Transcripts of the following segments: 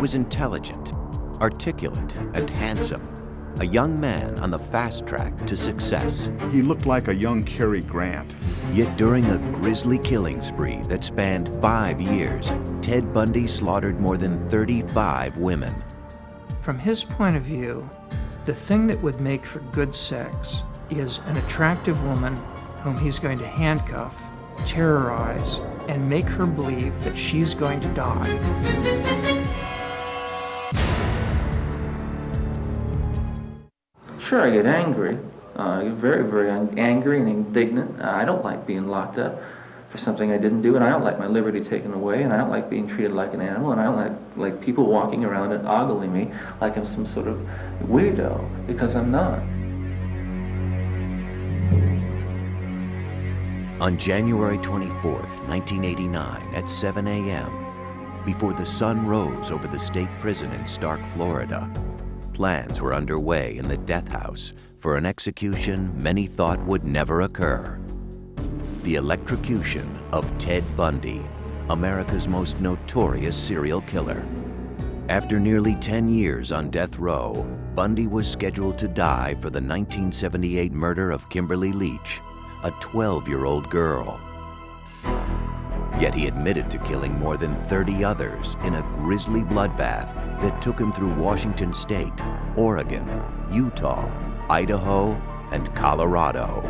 was intelligent, articulate, and handsome, a young man on the fast track to success. He looked like a young Cary Grant. Yet during a grisly killing spree that spanned 5 years, Ted Bundy slaughtered more than 35 women. From his point of view, the thing that would make for good sex is an attractive woman whom he's going to handcuff, terrorize, and make her believe that she's going to die. Sure, I get angry. I get very, very angry and indignant. I don't like being locked up for something I didn't do, and I don't like my liberty taken away, and I don't like being treated like an animal, and I don't like people walking around and ogling me like I'm some sort of weirdo, because I'm not. On January 24th, 1989, at 7 a.m., before the sun rose over the state prison in Stark, Florida, plans were underway in the death house for an execution many thought would never occur. The electrocution of Ted Bundy, America's most notorious serial killer. After nearly 10 years on death row, Bundy was scheduled to die for the 1978 murder of Kimberly Leach, a 12-year-old girl. Yet he admitted to killing more than 30 others in a grisly bloodbath that took him through Washington State, Oregon, Utah, Idaho, and Colorado.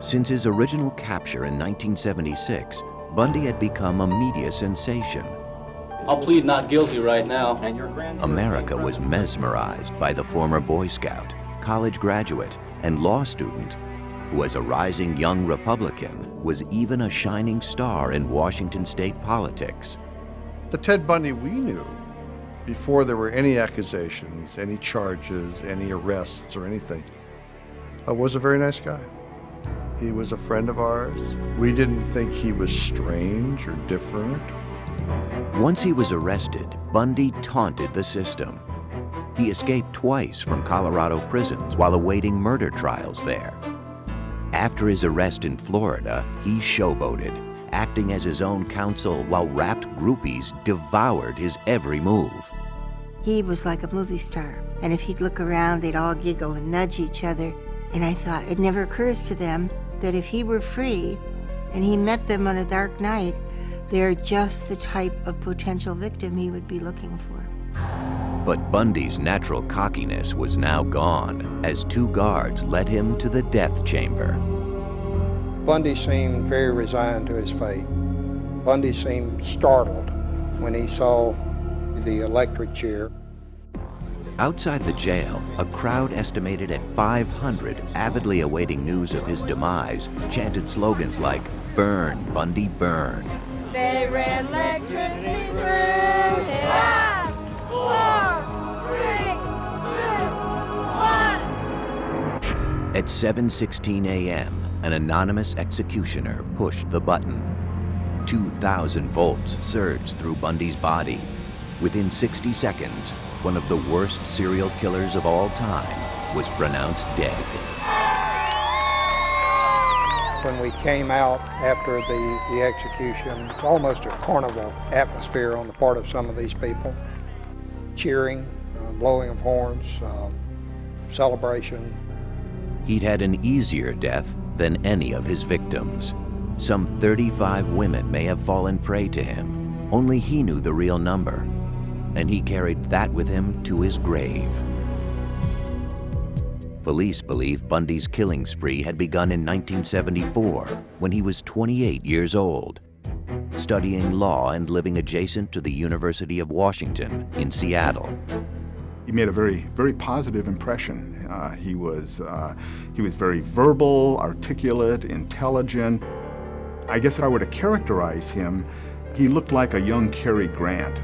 Since his original capture in 1976, Bundy had become a media sensation. I'll plead not guilty right now. America was mesmerized by the former Boy Scout, college graduate, and law student who, as a rising young Republican, was even a shining star in Washington state politics. The Ted Bundy we knew, before there were any accusations, any charges, any arrests or anything, was a very nice guy. He was a friend of ours. We didn't think he was strange or different. Once he was arrested, Bundy taunted the system. He escaped twice from Colorado prisons while awaiting murder trials there. After his arrest in Florida, he showboated, acting as his own counsel while rapt groupies devoured his every move. He was like a movie star, and if he'd look around, they'd all giggle and nudge each other. And I thought, it never occurs to them that if he were free and he met them on a dark night, they're just the type of potential victim he would be looking for. But Bundy's natural cockiness was now gone as 2 guards led him to the death chamber. Bundy seemed very resigned to his fate. Bundy seemed startled when he saw the electric chair. Outside the jail, a crowd estimated at 500 avidly awaiting news of his demise chanted slogans like, "Burn, Bundy, burn." They ran electricity through his eyes. 4, 3, 2, 1. At 7:16 a.m., an anonymous executioner pushed the button. 2,000 volts surged through Bundy's body. Within 60 seconds, one of the worst serial killers of all time was pronounced dead. When we came out after the execution, almost a carnival atmosphere on the part of some of these people. Cheering, blowing of horns, celebration. He'd had an easier death than any of his victims. Some 35 women may have fallen prey to him. Only he knew the real number, and he carried that with him to his grave. Police believe Bundy's killing spree had begun in 1974, when he was 28 years old, studying law and living adjacent to the University of Washington in Seattle. He made a very, very positive impression. He was very verbal, articulate, intelligent. I guess if I were to characterize him, he looked like a young Cary Grant.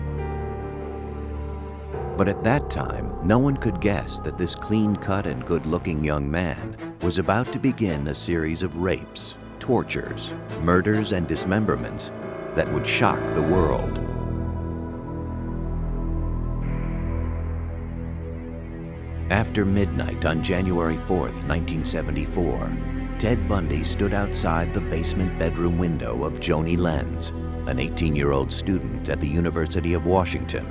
But at that time, no one could guess that this clean-cut and good-looking young man was about to begin a series of rapes, tortures, murders, and dismemberments that would shock the world. After midnight on January 4th, 1974, Ted Bundy stood outside the basement bedroom window of Joni Lenz, an 18-year-old student at the University of Washington,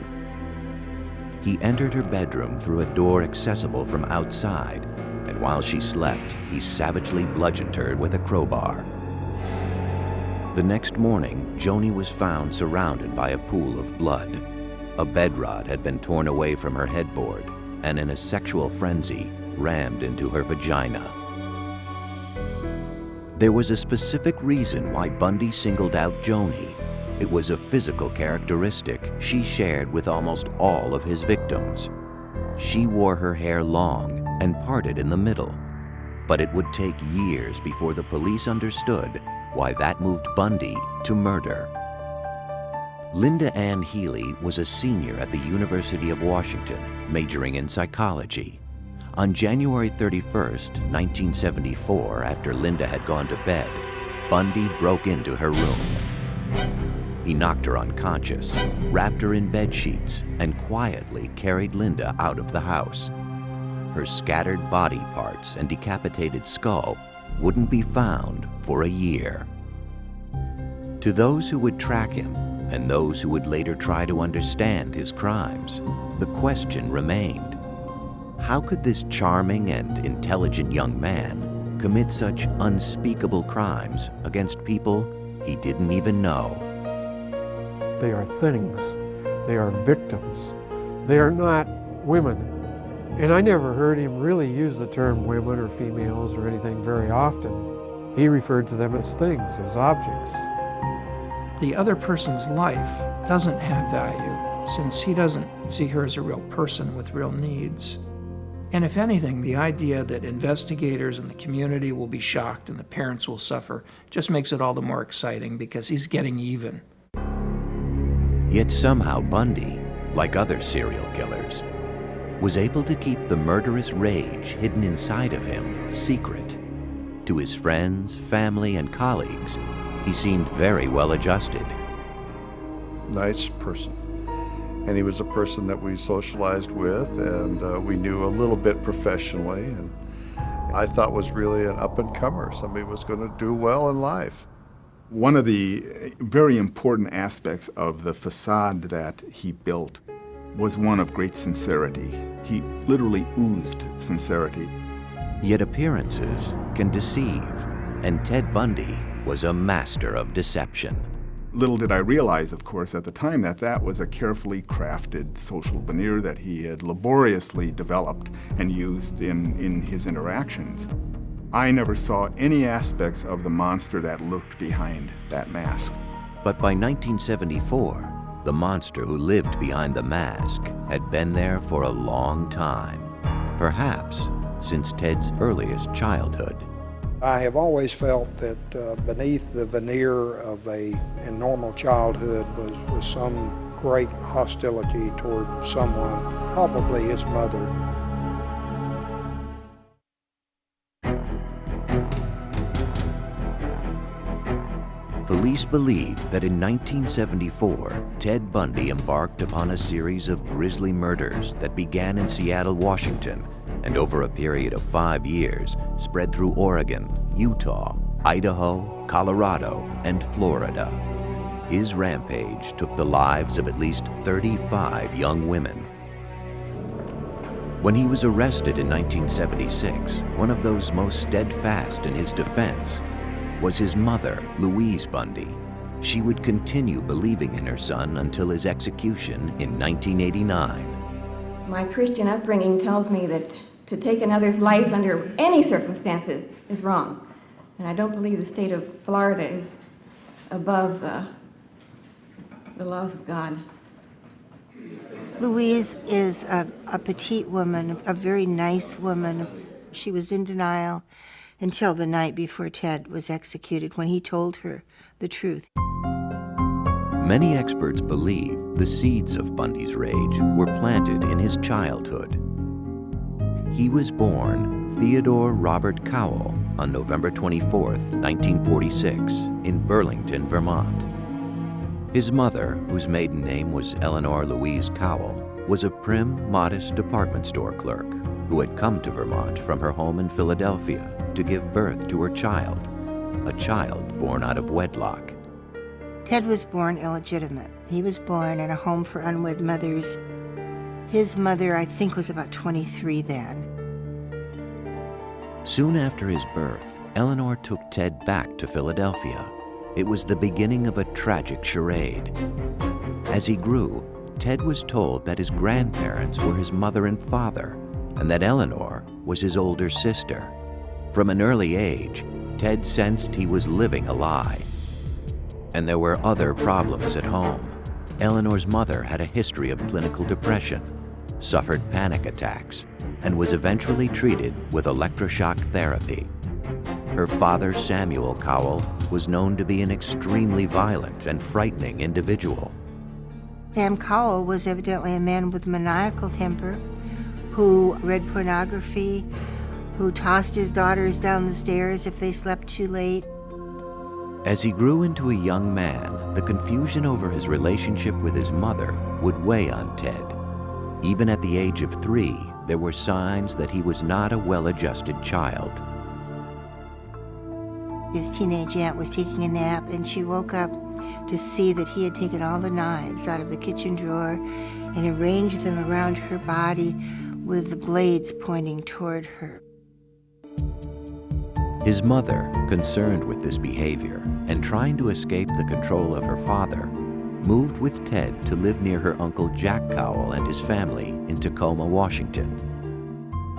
He entered her bedroom through a door accessible from outside, and while she slept, he savagely bludgeoned her with a crowbar. The next morning, Joni was found surrounded by a pool of blood. A bed rod had been torn away from her headboard, and in a sexual frenzy, rammed into her vagina. There was a specific reason why Bundy singled out Joni. It was a physical characteristic she shared with almost all of his victims. She wore her hair long and parted in the middle, but it would take years before the police understood why that moved Bundy to murder. Linda Ann Healy was a senior at the University of Washington, majoring in psychology. On January 31st, 1974, after Linda had gone to bed, Bundy broke into her room. He knocked her unconscious, wrapped her in bed sheets, and quietly carried Linda out of the house. Her scattered body parts and decapitated skull wouldn't be found for a year. To those who would track him, and those who would later try to understand his crimes, the question remained: how could this charming and intelligent young man commit such unspeakable crimes against people he didn't even know? They are things. They are victims. They are not women. And I never heard him really use the term women or females or anything very often. He referred to them as things, as objects. The other person's life doesn't have value since he doesn't see her as a real person with real needs. And if anything, the idea that investigators and the community will be shocked and the parents will suffer just makes it all the more exciting because he's getting even. Yet somehow Bundy, like other serial killers, was able to keep the murderous rage hidden inside of him secret. To his friends, family, and colleagues, he seemed very well adjusted. Nice person. And he was a person that we socialized with, and we knew a little bit professionally, and I thought was really an up-and-comer, somebody who was going to do well in life. One of the very important aspects of the facade that he built was one of great sincerity. He literally oozed sincerity. Yet appearances can deceive, and Ted Bundy was a master of deception. Little did I realize, of course, at the time that that was a carefully crafted social veneer that he had laboriously developed and used in his interactions. I never saw any aspects of the monster that lurked behind that mask. But by 1974, the monster who lived behind the mask had been there for a long time, perhaps since Ted's earliest childhood. I have always felt that beneath the veneer of a normal childhood was some great hostility toward someone, probably his mother. Police believe that in 1974, Ted Bundy embarked upon a series of grisly murders that began in Seattle, Washington, and over a period of 5 years spread through Oregon, Utah, Idaho, Colorado, and Florida. His rampage took the lives of at least 35 young women. When he was arrested in 1976, one of those most steadfast in his defense was his mother, Louise Bundy. She would continue believing in her son until his execution in 1989. My Christian upbringing tells me that to take another's life under any circumstances is wrong. And I don't believe the state of Florida is above the laws of God. Louise is a petite woman, a very nice woman. She was in denial until the night before Ted was executed, when he told her the truth. Many experts believe the seeds of Bundy's rage were planted in his childhood. He was born Theodore Robert Cowell on November 24, 1946, in Burlington, Vermont. His mother, whose maiden name was Eleanor Louise Cowell, was a prim, modest department store clerk who had come to Vermont from her home in Philadelphia to give birth to her child, a child born out of wedlock. Ted was born illegitimate. He was born in a home for unwed mothers. His mother, I think, was about 23 then. Soon after his birth, Eleanor took Ted back to Philadelphia. It was the beginning of a tragic charade. As he grew, Ted was told that his grandparents were his mother and father, and that Eleanor was his older sister. From an early age, Ted sensed he was living a lie. And there were other problems at home. Eleanor's mother had a history of clinical depression, suffered panic attacks, and was eventually treated with electroshock therapy. Her father, Samuel Cowell, was known to be an extremely violent and frightening individual. Sam Cowell was evidently a man with maniacal temper who read pornography, who tossed his daughters down the stairs if they slept too late. As he grew into a young man, the confusion over his relationship with his mother would weigh on Ted. Even at the age of 3, there were signs that he was not a well-adjusted child. His teenage aunt was taking a nap, and she woke up to see that he had taken all the knives out of the kitchen drawer and arranged them around her body with the blades pointing toward her. His mother, concerned with this behavior and trying to escape the control of her father, moved with Ted to live near her uncle Jack Cowell and his family in Tacoma, Washington.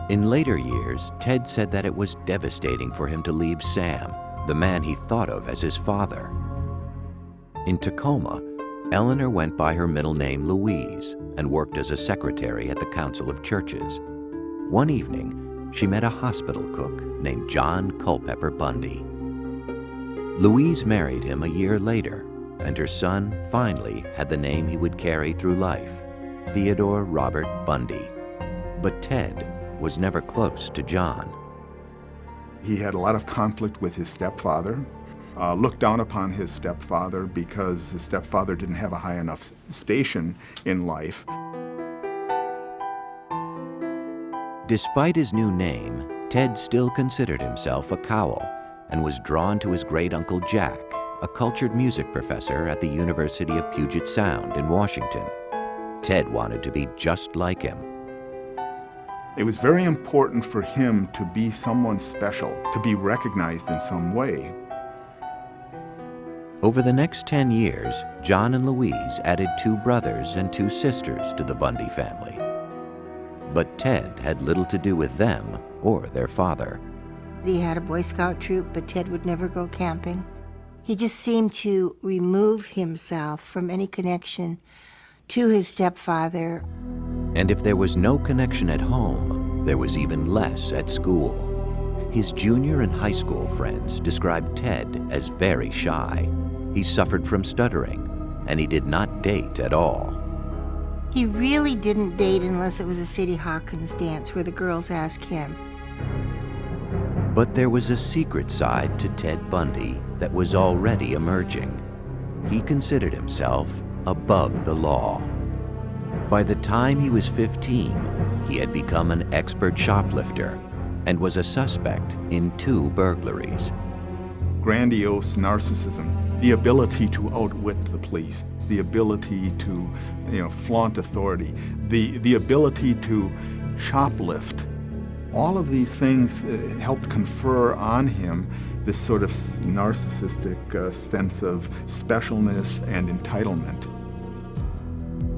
In later years, Ted said that it was devastating for him to leave Sam, the man he thought of as his father. In Tacoma, Eleanor went by her middle name Louise and worked as a secretary at the Council of Churches. One evening, she met a hospital cook named John Culpepper Bundy. Louise married him a year later, and her son finally had the name he would carry through life, Theodore Robert Bundy. But Ted was never close to John. He had a lot of conflict with his stepfather, looked down upon his stepfather because his stepfather didn't have a high enough station in life. Despite his new name, Ted still considered himself a Cowell and was drawn to his great-uncle Jack, a cultured music professor at the University of Puget Sound in Washington. Ted wanted to be just like him. It was very important for him to be someone special, to be recognized in some way. Over the next 10 years, John and Louise added 2 brothers and 2 sisters to the Bundy family. But Ted had little to do with them or their father. He had a Boy Scout troop, but Ted would never go camping. He just seemed to remove himself from any connection to his stepfather. And if there was no connection at home, there was even less at school. His junior and high school friends described Ted as very shy. He suffered from stuttering, and he did not date at all. He really didn't date unless it was a Sadie Hawkins dance where the girls asked him. But there was a secret side to Ted Bundy that was already emerging. He considered himself above the law. By the time he was 15, he had become an expert shoplifter and was a suspect in 2 burglaries. Grandiose narcissism, the ability to outwit the police, the ability to, flaunt authority, the ability to shoplift. All of these things helped confer on him this sort of narcissistic sense of specialness and entitlement.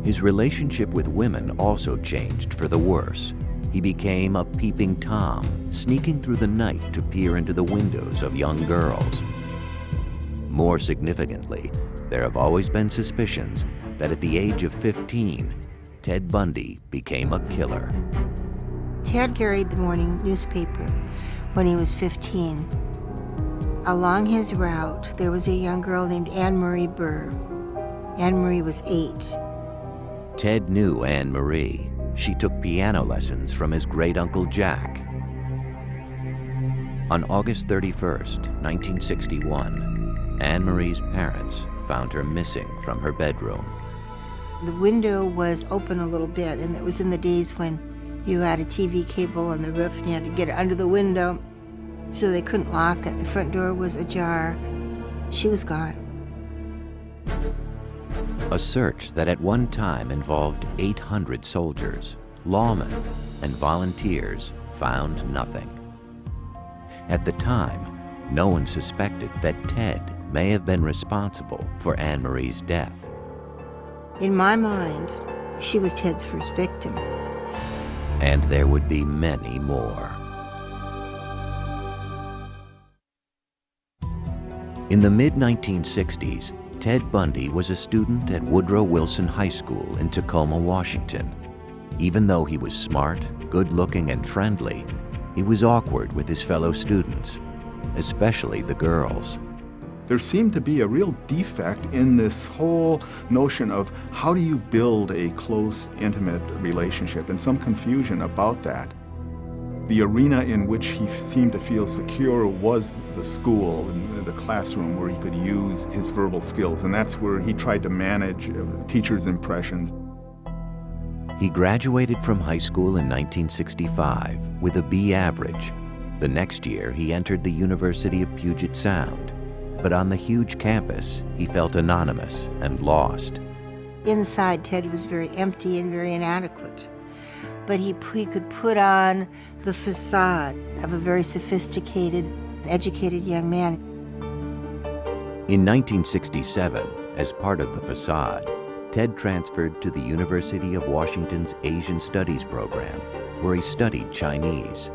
His relationship with women also changed for the worse. He became a peeping Tom, sneaking through the night to peer into the windows of young girls. More significantly, there have always been suspicions that at the age of 15, Ted Bundy became a killer. Ted carried the morning newspaper when he was 15. Along his route, there was a young girl named Anne Marie Burr. Anne Marie was 8. Ted knew Anne Marie. She took piano lessons from his great-uncle Jack. On August 31st, 1961, Anne Marie's parents found her missing from her bedroom. The window was open a little bit, and it was in the days when you had a TV cable on the roof and you had to get it under the window, so they couldn't lock it. The front door was ajar. She was gone. A search that at one time involved 800 soldiers, lawmen, and volunteers found nothing. At the time, no one suspected that Ted may have been responsible for Anne Marie's death. In my mind, she was Ted's first victim. And there would be many more. In the mid-1960s, Ted Bundy was a student at Woodrow Wilson High School in Tacoma, Washington. Even though he was smart, good-looking, and friendly, he was awkward with his fellow students, especially the girls. There seemed to be a real defect in this whole notion of how do you build a close, intimate relationship, and some confusion about that. The arena in which he seemed to feel secure was the school and the classroom where he could use his verbal skills, and that's where he tried to manage teachers' impressions. He graduated from high school in 1965 with a B average. The next year, he entered the University of Puget Sound. But on the huge campus, he felt anonymous and lost. Inside, Ted was very empty and very inadequate. But he could put on the facade of a very sophisticated, educated young man. In 1967, as part of the facade, Ted transferred to the University of Washington's Asian Studies program, where he studied Chinese.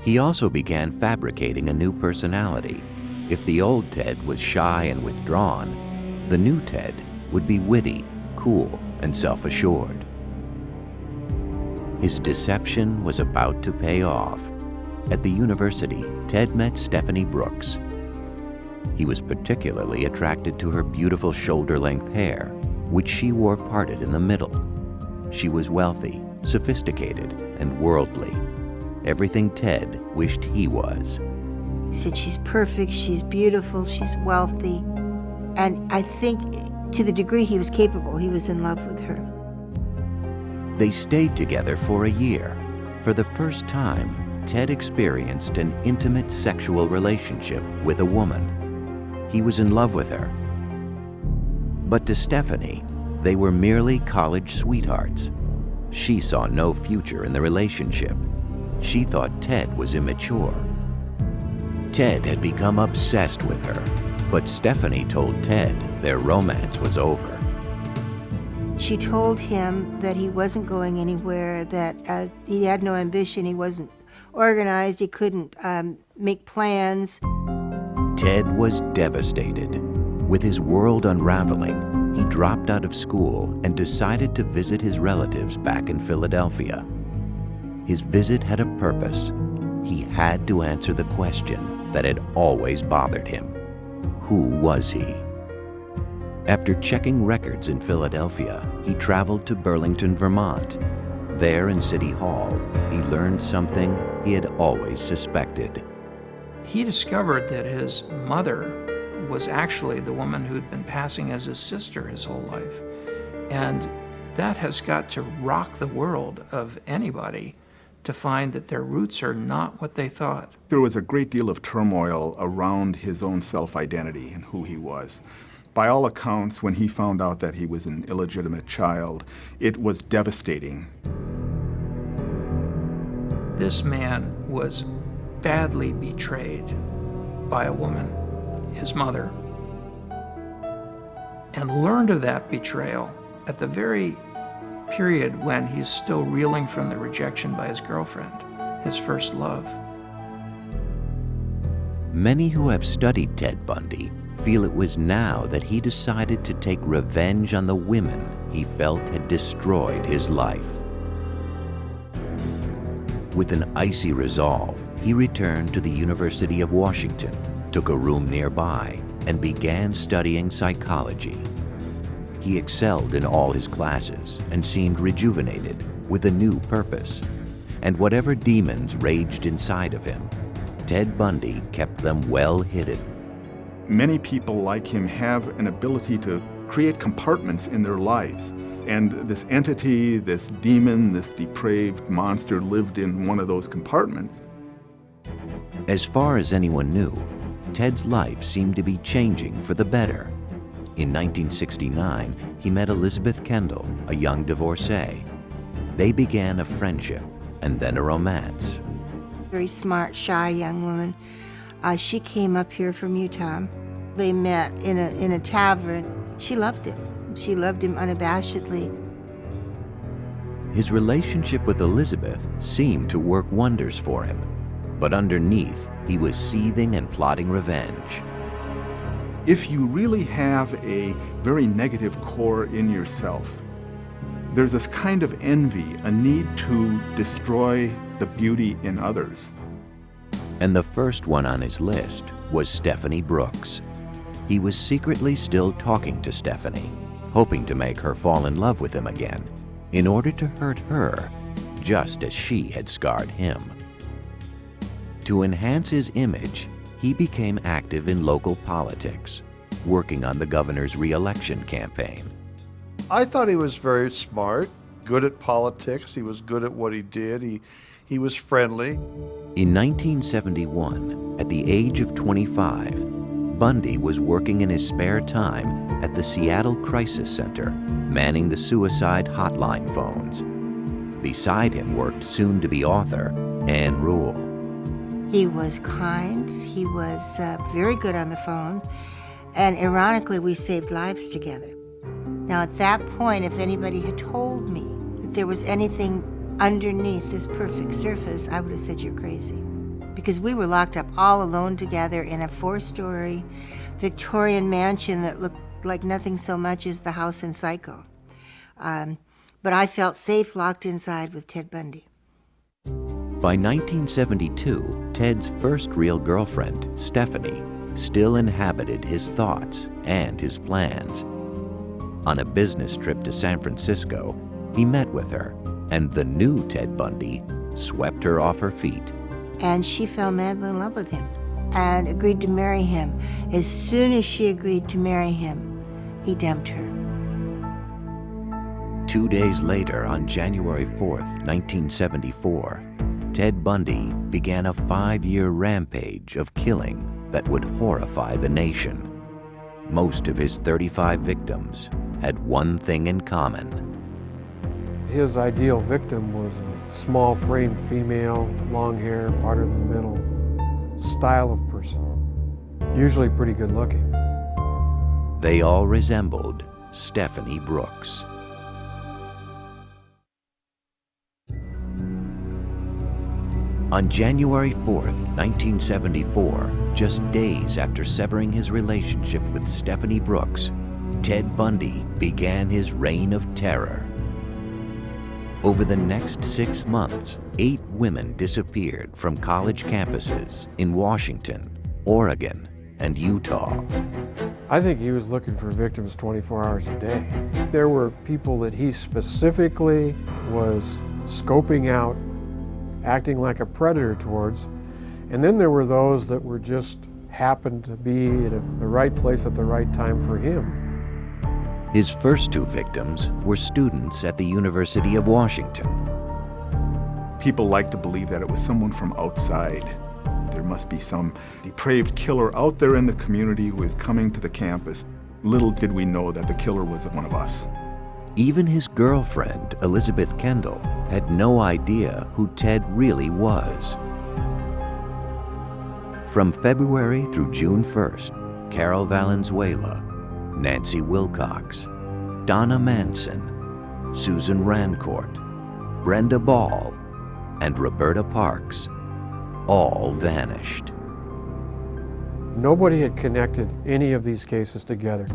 He also began fabricating a new personality. If the old Ted was shy and withdrawn, the new Ted would be witty, cool, and self-assured. His deception was about to pay off. At the university, Ted met Stephanie Brooks. He was particularly attracted to her beautiful shoulder-length hair, which she wore parted in the middle. She was wealthy, sophisticated, and worldly. Everything Ted wished he was. He said, she's perfect, she's beautiful, she's wealthy. And I think to the degree he was capable, he was in love with her. They stayed together for a year. For the first time, Ted experienced an intimate sexual relationship with a woman. He was in love with her. But to Stephanie, they were merely college sweethearts. She saw no future in the relationship. She thought Ted was immature. Ted had become obsessed with her, but Stephanie told Ted their romance was over. She told him that he wasn't going anywhere, that he had no ambition, he wasn't organized, he couldn't make plans. Ted was devastated. With his world unraveling, he dropped out of school and decided to visit his relatives back in Philadelphia. His visit had a purpose. He had to answer the question that had always bothered him. Who was he? After checking records in Philadelphia, he traveled to Burlington, Vermont. There in City Hall, he learned something he had always suspected. He discovered that his mother was actually the woman who'd been passing as his sister his whole life. And that has got to rock the world of anybody, to find that their roots are not what they thought. There was a great deal of turmoil around his own self-identity and who he was. By all accounts, when he found out that he was an illegitimate child, it was devastating. This man was badly betrayed by a woman, his mother, and learned of that betrayal at the very period when he's still reeling from the rejection by his girlfriend, his first love. Many who have studied Ted Bundy feel it was now that he decided to take revenge on the women he felt had destroyed his life. With an icy resolve, he returned to the University of Washington, took a room nearby, and began studying psychology. He excelled in all his classes and seemed rejuvenated with a new purpose. And whatever demons raged inside of him, Ted Bundy kept them well hidden. Many people like him have an ability to create compartments in their lives. And this entity, this demon, this depraved monster lived in one of those compartments. As far as anyone knew, Ted's life seemed to be changing for the better. In 1969, he met Elizabeth Kendall, a young divorcee. They began a friendship and then a romance. Very smart, shy young woman. She came up here from Utah. They met in a tavern. She loved him. She loved him unabashedly. His relationship with Elizabeth seemed to work wonders for him, but underneath, he was seething and plotting revenge. If you really have a very negative core in yourself, there's this kind of envy, a need to destroy the beauty in others. And the first one on his list was Stephanie Brooks. He was secretly still talking to Stephanie, hoping to make her fall in love with him again, in order to hurt her, just as she had scarred him. To enhance his image, he became active in local politics, working on the governor's re-election campaign. I thought he was very smart, good at politics. He was good at what he did. He was friendly. In 1971, at the age of 25, Bundy was working in his spare time at the Seattle Crisis Center, manning the suicide hotline phones. Beside him worked soon-to-be author Ann Rule. He was kind. He was very good on the phone. And ironically, we saved lives together. Now, at that point, if anybody had told me that there was anything underneath this perfect surface, I would have said, you're crazy. Because we were locked up all alone together in a 4-story Victorian mansion that looked like nothing so much as the house in Psycho. But I felt safe locked inside with Ted Bundy. By 1972, Ted's first real girlfriend, Stephanie, still inhabited his thoughts and his plans. On a business trip to San Francisco, he met with her, and the new Ted Bundy swept her off her feet. And she fell madly in love with him and agreed to marry him. As soon as she agreed to marry him, he dumped her. 2 days later, on January 4th, 1974, Ted Bundy began a 5-year rampage of killing that would horrify the nation. Most of his 35 victims had one thing in common. His ideal victim was a small framed female, long hair, parted in the middle, style of person, usually pretty good looking. They all resembled Stephanie Brooks. On January 4th, 1974, just days after severing his relationship with Stephanie Brooks, Ted Bundy began his reign of terror. Over the next 6 months, 8 women disappeared from college campuses in Washington, Oregon, and Utah. I think he was looking for victims 24 hours a day. There were people that he specifically was scoping out, acting like a predator towards, and then there were those that were just happened to be at the right place at the right time for him. His first 2 victims were students at the University of Washington. People like to believe that it was someone from outside. There must be some depraved killer out there in the community who is coming to the campus. Little did we know that the killer was one of us. Even his girlfriend, Elizabeth Kendall, had no idea who Ted really was. From February through June 1st, Carol Valenzuela, Nancy Wilcox, Donna Manson, Susan Rancourt, Brenda Ball, and Roberta Parks all vanished. Nobody had connected any of these cases together.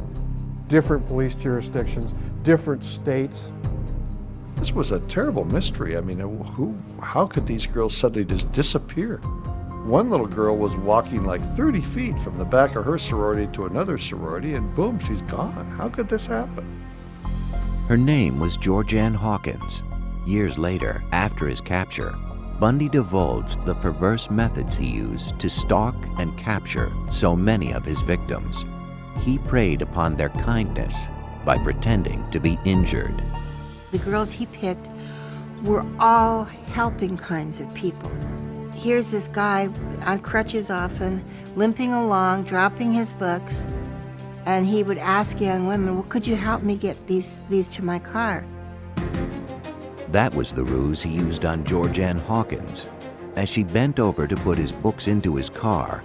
Different police jurisdictions, different states. This was a terrible mystery. I mean, how could these girls suddenly just disappear? One little girl was walking like 30 feet from the back of her sorority to another sorority, and boom, she's gone. How could this happen? Her name was Georgianne Hawkins. Years later, after his capture, Bundy divulged the perverse methods he used to stalk and capture so many of his victims. He preyed upon their kindness by pretending to be injured. The girls he picked were all helping kinds of people. Here's this guy on crutches often, limping along, dropping his books, And he would ask young women, well, could you help me get these to my car? That was the ruse he used on Georgianne Hawkins. As she bent over to put his books into his car,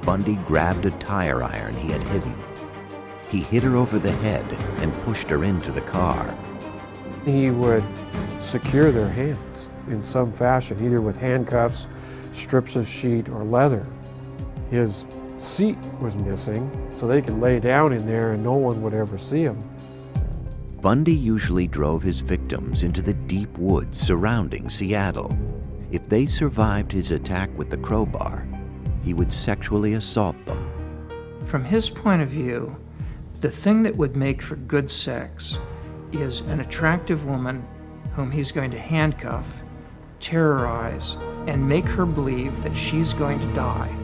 Bundy grabbed a tire iron he had hidden. He hit her over the head and pushed her into the car. He would secure their hands in some fashion, either with handcuffs, strips of sheet, or leather. His seat was missing, so they could lay down in there and no one would ever see him. Bundy usually drove his victims into the deep woods surrounding Seattle. If they survived his attack with the crowbar, he would sexually assault them. From his point of view, the thing that would make for good sex is an attractive woman whom he's going to handcuff, terrorize, and make her believe that she's going to die.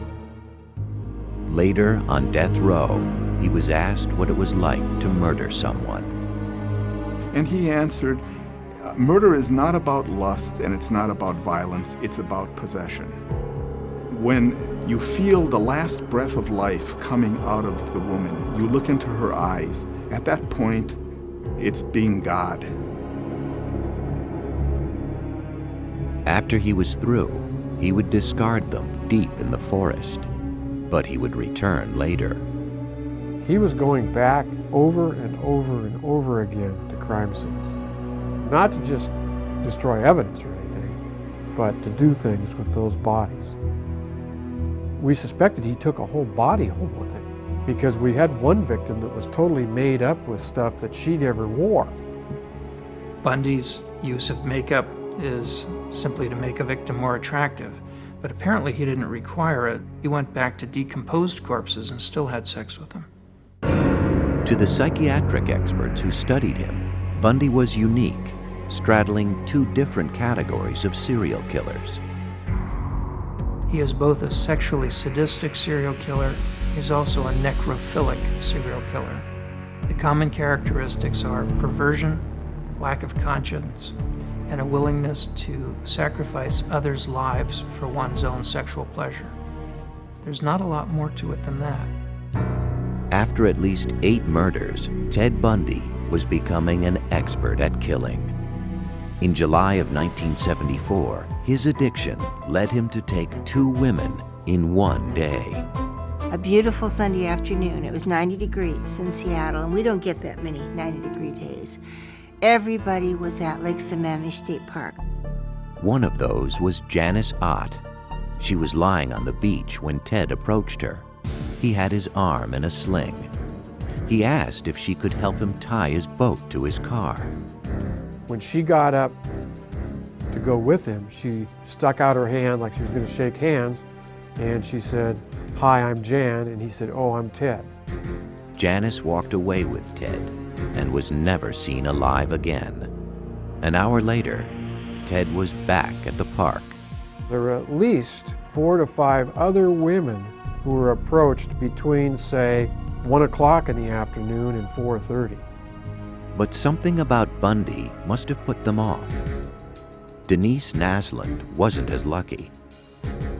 Later, on death row, he was asked what it was like to murder someone. And he answered, murder is not about lust and it's not about violence, it's about possession. When you feel the last breath of life coming out of the woman, you look into her eyes. At that point, it's being God. After he was through, he would discard them deep in the forest, but he would return later. He was going back over and over and over again to crime scenes. Not to just destroy evidence or anything, but to do things with those bodies. We suspected he took a whole body home with him because we had one victim that was totally made up with stuff that she never wore. Bundy's use of makeup is simply to make a victim more attractive, but apparently he didn't require it. He went back to decomposed corpses and still had sex with them. To the psychiatric experts who studied him, Bundy was unique, straddling two different categories of serial killers. He is both a sexually sadistic serial killer. He's also a necrophilic serial killer. The common characteristics are perversion, lack of conscience, and a willingness to sacrifice others' lives for one's own sexual pleasure. There's not a lot more to it than that. After at least 8 murders, Ted Bundy was becoming an expert at killing. In July of 1974, his addiction led him to take 2 women in one day. A beautiful Sunday afternoon. It was 90 degrees in Seattle, and we don't get that many 90-degree days. Everybody was at Lake Sammamish State Park. One of those was Janice Ott. She was lying on the beach when Ted approached her. He had his arm in a sling. He asked if she could help him tie his boat to his car. When she got up to go with him, she stuck out her hand like she was going to shake hands, and she said, "Hi, I'm Jan," and he said, "Oh, I'm Ted." Janice walked away with Ted and was never seen alive again. An hour later, Ted was back at the park. There were at least 4 to 5 other women who were approached between, say, 1 o'clock in the afternoon and 4:30. But something about Bundy must have put them off. Denise Naslund wasn't as lucky.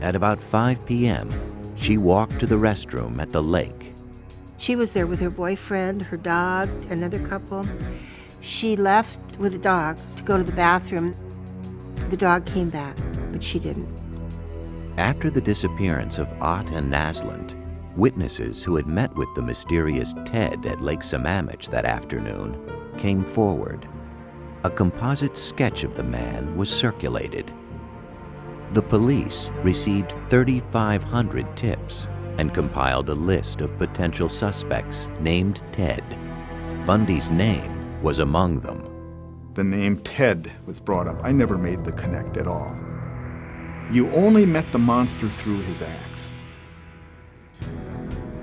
At about 5 p.m., she walked to the restroom at the lake. She was there with her boyfriend, her dog, another couple. She left with the dog to go to the bathroom. The dog came back, but she didn't. After the disappearance of Ott and Naslund, witnesses who had met with the mysterious Ted at Lake Sammamish that afternoon came forward. A composite sketch of the man was circulated. The police received 3,500 tips and compiled a list of potential suspects named Ted. Bundy's name was among them. The name Ted was brought up. I never made the connect at all. You only met the monster through his acts.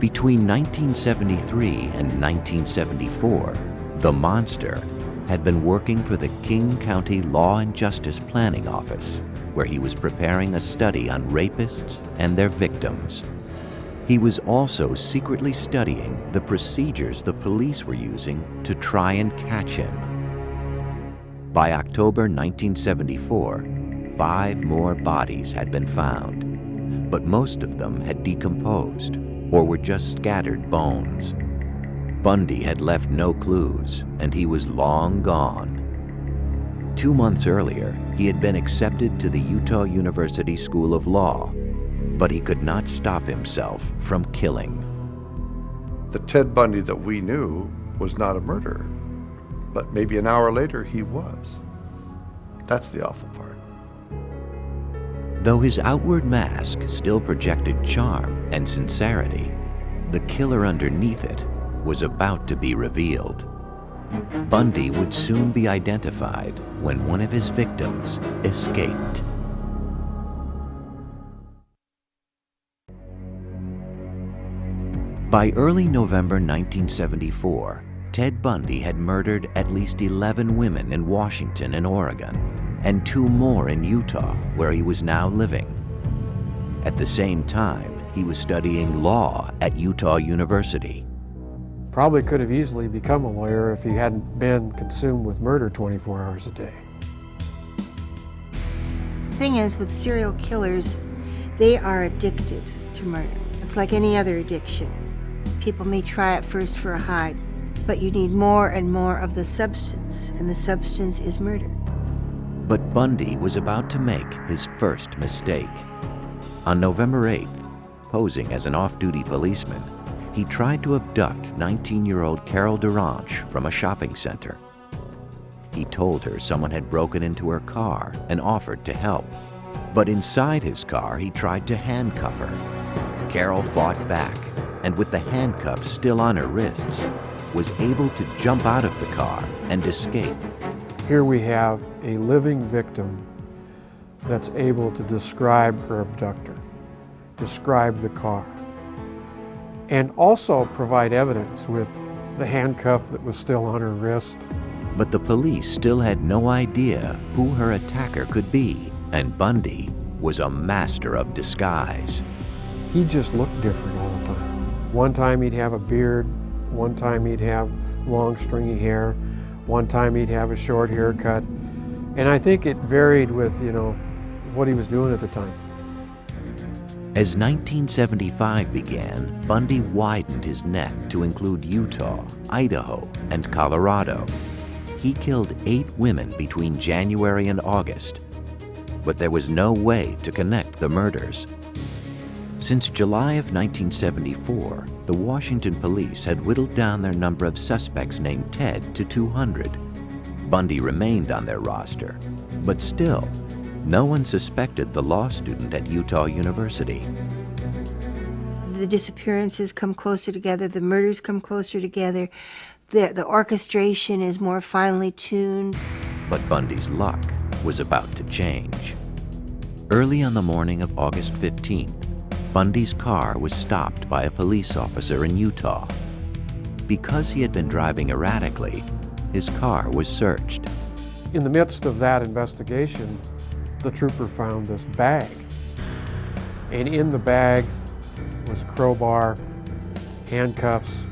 Between 1973 and 1974, the monster had been working for the King County Law and Justice Planning Office, where he was preparing a study on rapists and their victims. He was also secretly studying the procedures the police were using to try and catch him. By October 1974, 5 more bodies had been found, but most of them had decomposed or were just scattered bones. Bundy had left no clues, and he was long gone. 2 months earlier, he had been accepted to the Utah University School of Law, but he could not stop himself from killing. The Ted Bundy that we knew was not a murderer, but maybe an hour later he was. That's the awful part. Though his outward mask still projected charm and sincerity, the killer underneath it was about to be revealed. Bundy would soon be identified when one of his victims escaped. By early November 1974, Ted Bundy had murdered at least 11 women in Washington and Oregon, and 2 more in Utah, where he was now living. At the same time, he was studying law at Utah University. Probably could have easily become a lawyer if he hadn't been consumed with murder 24 hours a day. The thing is, with serial killers, they are addicted to murder. It's like any other addiction. People may try it first for a high, but you need more and more of the substance, and the substance is murder. But Bundy was about to make his first mistake. On November 8th, posing as an off-duty policeman, he tried to abduct 19-year-old Carol DeRanche from a shopping center. He told her someone had broken into her car and offered to help. But inside his car, he tried to handcuff her. Carol fought back, and with the handcuffs still on her wrists, was able to jump out of the car and escape. Here we have a living victim that's able to describe her abductor, describe the car, and also provide evidence with the handcuff that was still on her wrist. But the police still had no idea who her attacker could be, and Bundy was a master of disguise. He just looked different all the time. One time he'd have a beard, one time he'd have long stringy hair, one time he'd have a short haircut, and I think it varied with, what he was doing at the time. As 1975 began, Bundy widened his net to include Utah, Idaho, and Colorado. He killed 8 women between January and August, but there was no way to connect the murders. Since July of 1974, the Washington police had whittled down their number of suspects named Ted to 200. Bundy remained on their roster, but still, no one suspected the law student at Utah University. The disappearances come closer together, the murders come closer together, the orchestration is more finely tuned. But Bundy's luck was about to change. Early on the morning of August 15th, Bundy's car was stopped by a police officer in Utah. Because he had been driving erratically, his car was searched. In the midst of that investigation, the trooper found this bag. And in the bag was a crowbar, handcuffs,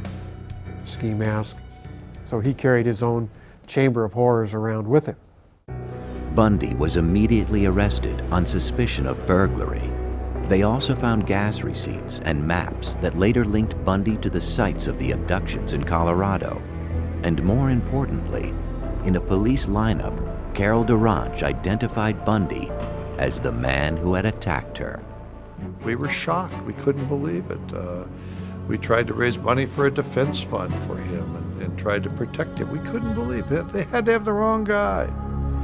ski mask. So he carried his own chamber of horrors around with him. Bundy was immediately arrested on suspicion of burglary. They also found gas receipts and maps that later linked Bundy to the sites of the abductions in Colorado. And more importantly, in a police lineup, Carol DeRanche identified Bundy as the man who had attacked her. We were shocked. We couldn't believe it. We tried to raise money for a defense fund for him and tried to protect him. We couldn't believe it. They had to have the wrong guy.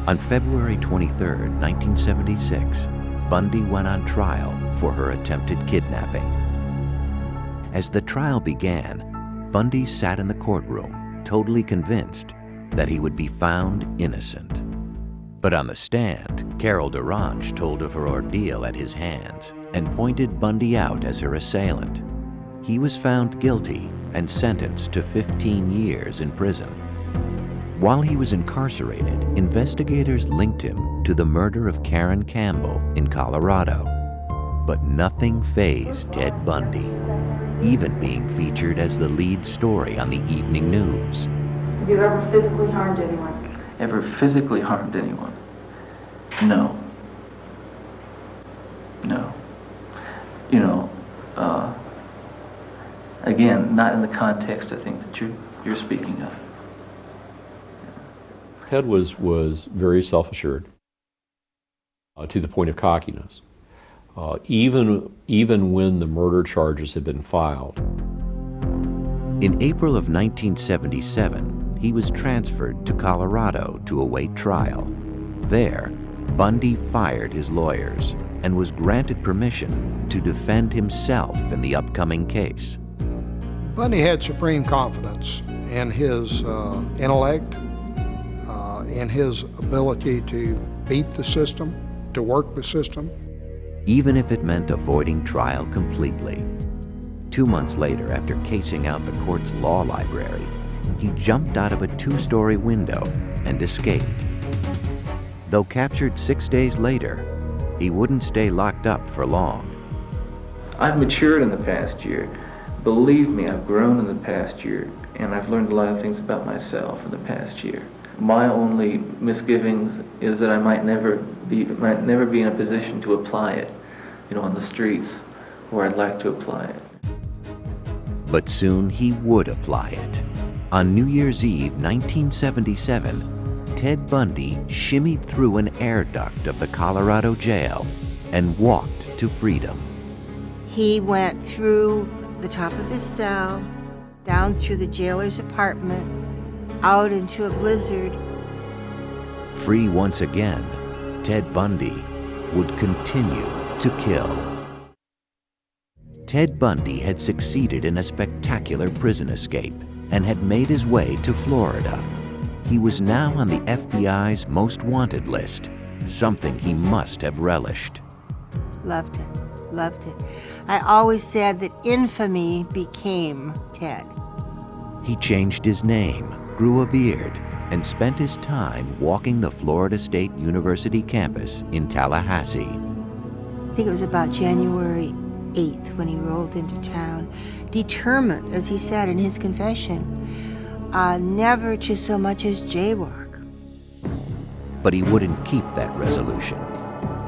On February 23, 1976, Bundy went on trial for her attempted kidnapping. As the trial began, Bundy sat in the courtroom, totally convinced that he would be found innocent. But on the stand, Carol DeRanche told of her ordeal at his hands and pointed Bundy out as her assailant. He was found guilty and sentenced to 15 years in prison. While he was incarcerated, investigators linked him to the murder of Karen Campbell in Colorado. But nothing fazed Ted Bundy, even being featured as the lead story on the evening news. Have you ever physically harmed anyone? Ever physically harmed anyone? No. No. Again, not in the context, I think, that you're speaking of. Ted was very self-assured to the point of cockiness. Even when the murder charges had been filed. In April of 1977, he was transferred to Colorado to await trial. There, Bundy fired his lawyers and was granted permission to defend himself in the upcoming case. Bundy had supreme confidence in his intellect, in his ability to beat the system, to work the system. Even if it meant avoiding trial completely. 2 months later, after casing out the court's law library, he jumped out of a 2-story window and escaped. Though captured 6 days later, he wouldn't stay locked up for long. I've matured in the past year. Believe me, I've grown in the past year, and I've learned a lot of things about myself in the past year. My only misgivings is that I might never be in a position to apply it, on the streets where I'd like to apply it. But soon he would apply it. On New Year's Eve, 1977, Ted Bundy shimmied through an air duct of the Colorado jail and walked to freedom. He went through the top of his cell, down through the jailer's apartment, out into a blizzard. Free once again, Ted Bundy would continue to kill. Ted Bundy had succeeded in a spectacular prison escape and had made his way to Florida. He was now on the FBI's most wanted list, something he must have relished. Loved it, loved it. I always said that infamy became Ted. He changed his name, grew a beard, and spent his time walking the Florida State University campus in Tallahassee. I think it was about January 8th when he rolled into town, determined, as he said in his confession, never to so much as jaywalk. But he wouldn't keep that resolution.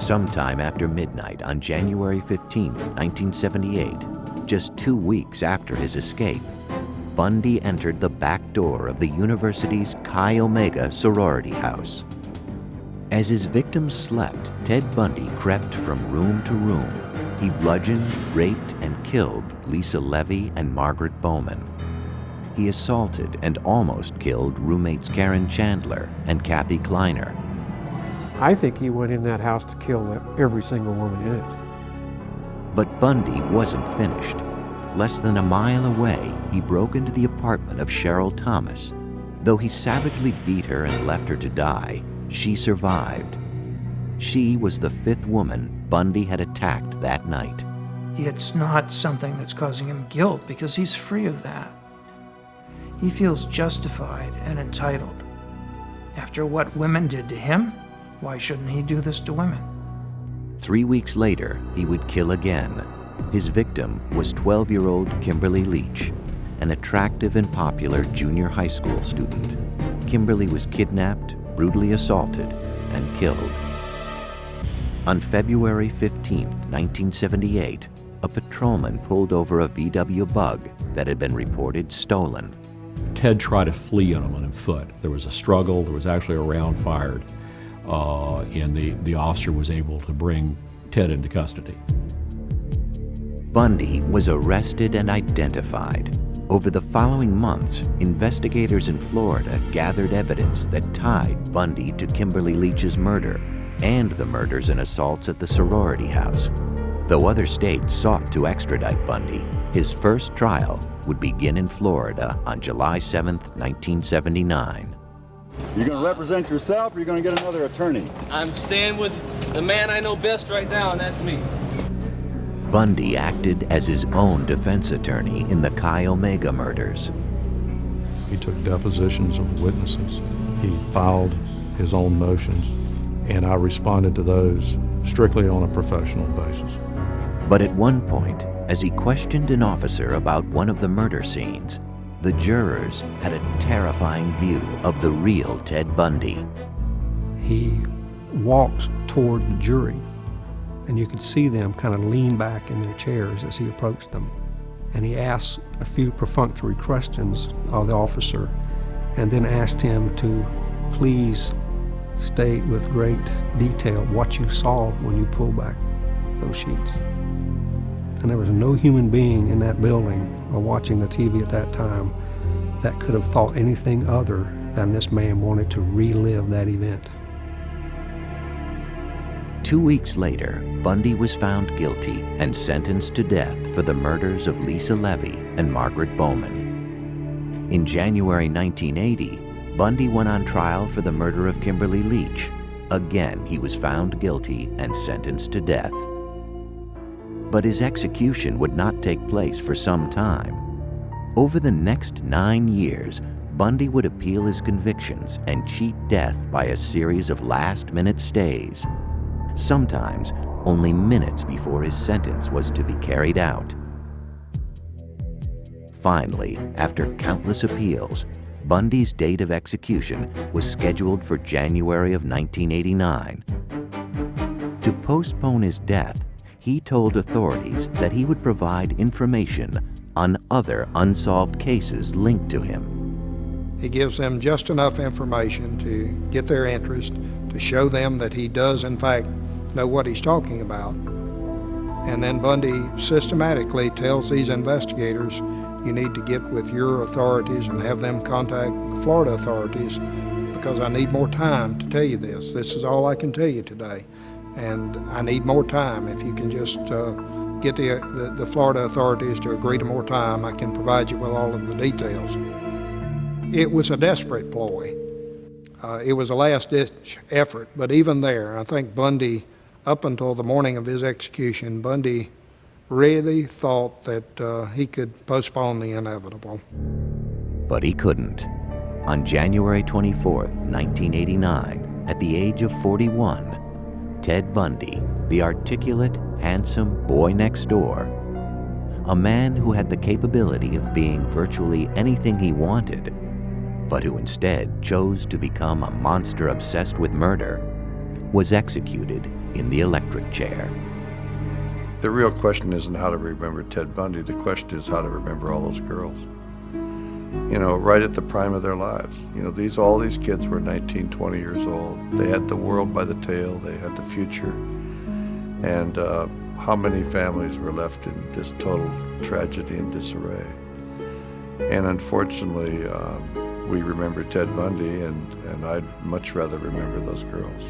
Sometime after midnight on January 15, 1978, just 2 weeks after his escape, Bundy entered the back door of the university's Chi Omega sorority house. As his victims slept, Ted Bundy crept from room to room. He bludgeoned, raped, and killed Lisa Levy and Margaret Bowman. He assaulted and almost killed roommates Karen Chandler and Kathy Kleiner. I think he went in that house to kill every single woman in it. But Bundy wasn't finished. Less than a mile away, he broke into the apartment of Cheryl Thomas. Though he savagely beat her and left her to die, she survived. She was the 5th woman Bundy had attacked that night. It's not something that's causing him guilt because he's free of that. He feels justified and entitled. After what women did to him, why shouldn't he do this to women? 3 weeks later, he would kill again. His victim was 12-year-old Kimberly Leach, an attractive and popular junior high school student. Kimberly was kidnapped, brutally assaulted, and killed. On February 15, 1978, a patrolman pulled over a VW Bug that had been reported stolen. Ted tried to flee on foot. There was a struggle, there was actually a round fired, and the officer was able to bring Ted into custody. Bundy was arrested and identified. Over the following months, investigators in Florida gathered evidence that tied Bundy to Kimberly Leach's murder and the murders and assaults at the sorority house. Though other states sought to extradite Bundy, his first trial would begin in Florida on July 7, 1979. You going to represent yourself, or you going to get another attorney? I'm staying with the man I know best right now, and that's me. Bundy acted as his own defense attorney in the Chi Omega murders. He took depositions of witnesses. He filed his own motions, and I responded to those strictly on a professional basis. But at one point, as he questioned an officer about one of the murder scenes, the jurors had a terrifying view of the real Ted Bundy. He walked toward the jury, and you could see them kind of lean back in their chairs as he approached them. and he asked a few perfunctory questions of the officer, and then asked him to please state with great detail what you saw when you pulled back those sheets. And there was no human being in that building or watching the TV at that time that could have thought anything other than this man wanted to relive that event. 2 weeks later, Bundy was found guilty and sentenced to death for the murders of Lisa Levy and Margaret Bowman. In January 1980, Bundy went on trial for the murder of Kimberly Leach. Again, he was found guilty and sentenced to death. But his execution would not take place for some time. Over the next 9 years, Bundy would appeal his convictions and cheat death by a series of last-minute stays, sometimes only minutes before his sentence was to be carried out. Finally, after countless appeals, Bundy's date of execution was scheduled for January of 1989. To postpone his death, he told authorities that he would provide information on other unsolved cases linked to him. He gives them just enough information to get their interest, to show them that he does, in fact, know what he's talking about. And then Bundy systematically tells these investigators, you need to get with your authorities and have them contact the Florida authorities because I need more time to tell you this. This is all I can tell you today. And I need more time. If you can just get the Florida authorities to agree to more time, I can provide you with all of the details. It was a desperate ploy. It was a last-ditch effort, but even there, I think Bundy, up until the morning of his execution, Bundy really thought that he could postpone the inevitable. But he couldn't. On January 24, 1989, at the age of 41, Ted Bundy, the articulate, handsome boy next door, a man who had the capability of being virtually anything he wanted, but who instead chose to become a monster obsessed with murder, was executed in the electric chair. The real question isn't how to remember Ted Bundy. The question is how to remember all those girls. You know, right at the prime of their lives. You know, all these kids were 19, 20 years old. They had the world by the tail. They had the future. And how many families were left in just total tragedy and disarray? And unfortunately, we remember Ted Bundy, and I'd much rather remember those girls.